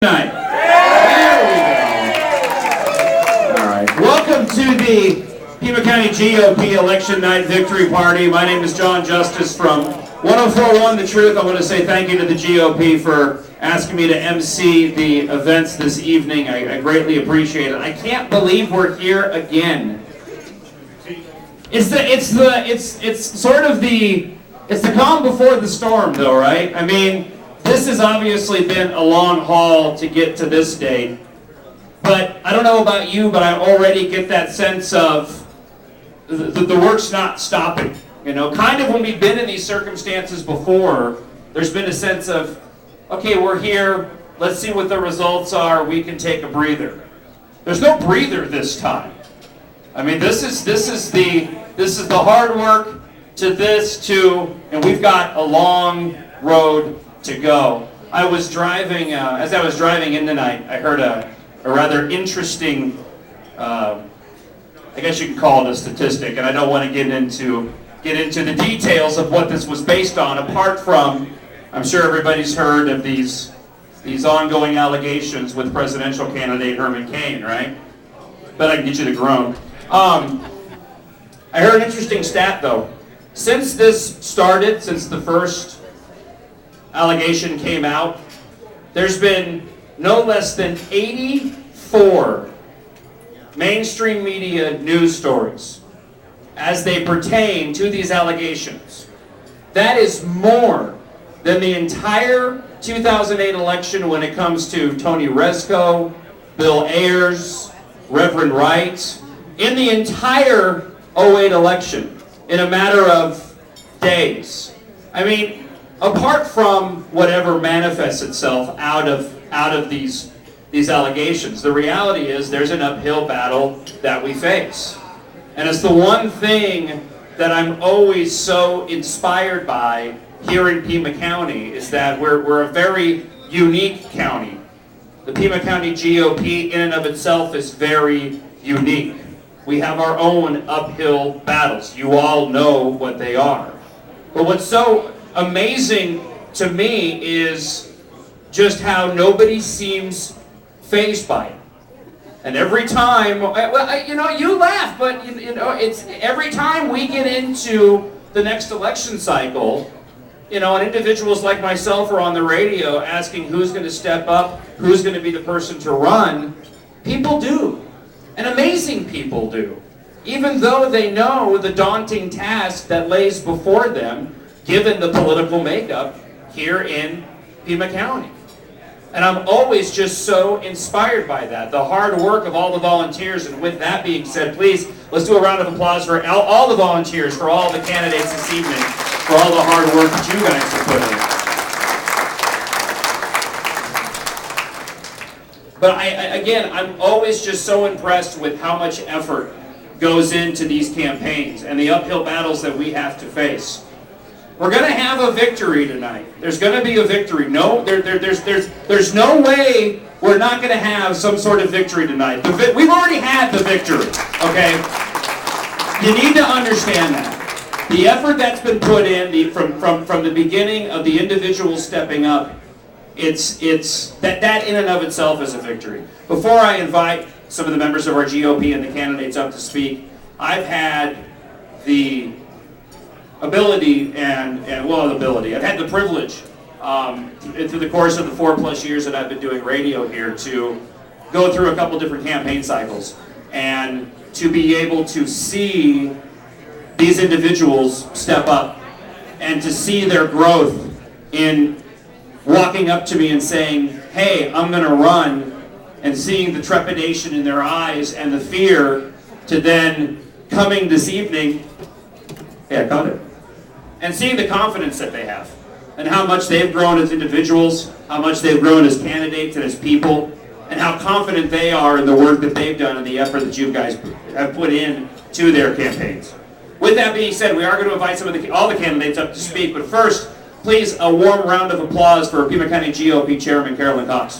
Night. There we go. All right. Welcome to the Pima County GOP Election Night Victory Party. My name is John Justice from 1041 The Truth. I want to say thank you to the GOP for asking me to MC the events this evening. I greatly appreciate it. I can't believe we're here again. It's the calm before the storm, though, right? I mean, this has obviously been a long haul to get to this date, but I don't know about you, but I already get that sense of the work's not stopping. You know, kind of when we've been in these circumstances before, there's been a sense of, okay, we're here, let's see what the results are, we can take a breather. There's no breather this time. I mean, this is the hard work to this to, and we've got a long road to go. I was driving, as I was driving in tonight, I heard a rather interesting, I guess you can call it a statistic, and I don't want to get into the details of what this was based on, apart from, I'm sure everybody's heard of these ongoing allegations with presidential candidate Herman Cain, right? Bet I can get you to groan. I heard an interesting stat, though. Since this started, since the first allegation came out, there's been no less than 84 mainstream media news stories as they pertain to these allegations. That is more than the entire 2008 election when it comes to Tony Rezko, Bill Ayers, Reverend Wright. In the entire 08 election, in a matter of days. I mean, apart from whatever manifests itself out of these allegations, the reality is there's an uphill battle that we face. And it's the one thing that I'm always so inspired by here in Pima County is that we're a very unique county. The Pima County GOP in and of itself is very unique. We have our own uphill battles. You all know what they are. But what's so amazing to me is just how nobody seems fazed by it. And every time, you laugh, but it's every time we get into the next election cycle, and individuals like myself are on the radio asking who's going to step up, who's going to be the person to run, people do. And amazing people do. Even though they know the daunting task that lays before them, given the political makeup here in Pima County. And I'm always just so inspired by that, the hard work of all the volunteers. And with that being said, please, let's do a round of applause for all the volunteers, for all the candidates this evening, for all the hard work that you guys have put in. But I'm always just so impressed with how much effort goes into these campaigns and the uphill battles that we have to face. We're going to have a victory tonight. There's going to be a victory. No, there's no way we're not going to have some sort of victory tonight. We've already had the victory, okay? You need to understand that. The effort that's been put in from the beginning of the individuals stepping up, it's that in and of itself is a victory. Before I invite some of the members of our GOP and the candidates up to speak, I've had the ability I've had the privilege through the course of the 4+ years that I've been doing radio here to go through a couple different campaign cycles and to be able to see these individuals step up and to see their growth in walking up to me and saying, hey, I'm going to run, and seeing the trepidation in their eyes and the fear to then coming this evening, yeah, got it, and seeing the confidence that they have and how much they've grown as individuals, how much they've grown as candidates and as people, and how confident they are in the work that they've done and the effort that you guys have put in to their campaigns. With that being said, we are going to invite all the candidates up to speak, but first, please, a warm round of applause for Pima County GOP Chairman Carolyn Cox.